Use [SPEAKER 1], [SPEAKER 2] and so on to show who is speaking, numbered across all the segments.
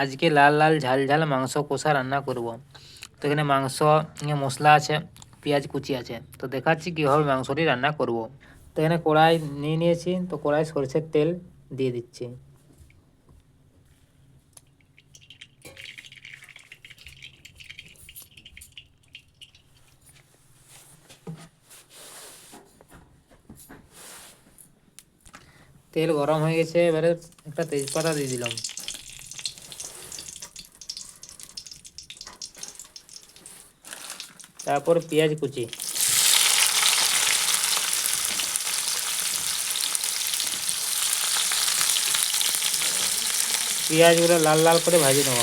[SPEAKER 1] আজকে লাল লাল ঝাল ঝাল মাংস কষা রান্না করব। তো এখানে মাংস মশলা আছে, পেঁয়াজ কুচি আছে। তো দেখাচ্ছি কীভাবে মাংসটি রান্না করব। তো এখানে কড়াই নিয়ে নিয়েছি, তো কড়াই সরষের তেল দিয়ে দিচ্ছি। তেল গরম হয়ে গেছে, এবারে একটা তেজপাতা দিয়ে দিলাম। তারপর পেঁয়াজ কুচি, পেঁয়াজগুলো লাল লাল করে ভাজি নেব।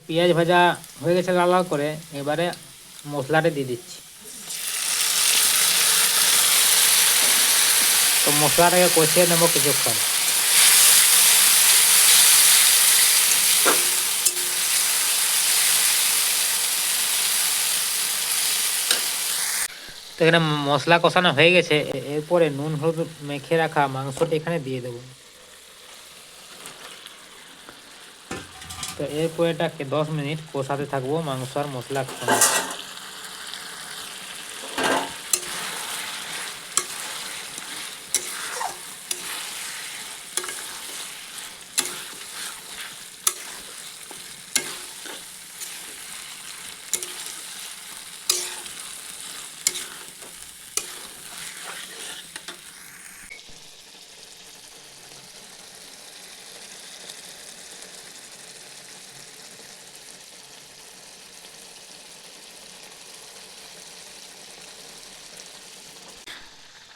[SPEAKER 1] পেঁয়াজ ভাজা হয়ে গেছে লাল লাল করে, এবারে মশলাটা দিয়ে দিচ্ছি। তো মশলাটাকে কষিয়ে নেবো কিছুক্ষণ। তো এখানে মশলা কষানো হয়ে গেছে, এরপরে নুন হলুদ মেখে রাখা মাংসটি এখানে দিয়ে দেবো। তো এরপর এটাকে 10 মিনিট কষাতে থাকবো মাংস আর মশলা সঙ্গে।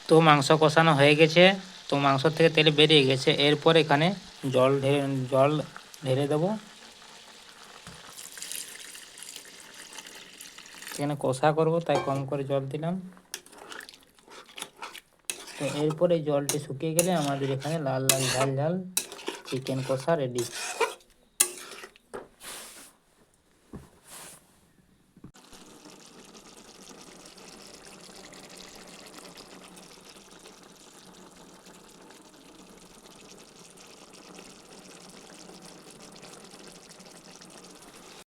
[SPEAKER 1] তো মাংস কষানো হয়ে গেছে, তো মাংস থেকে তেল বেরিয়ে গেছে। এরপর এখানে জল ঢেলে দেবো। এখানে কষা করব, তাই কম করে জল দিলাম। তো এরপরে জলটি শুকিয়ে গেলে আমাদের এখানে লাল লাল ঝাল ঝাল চিকেন কষা রেডি।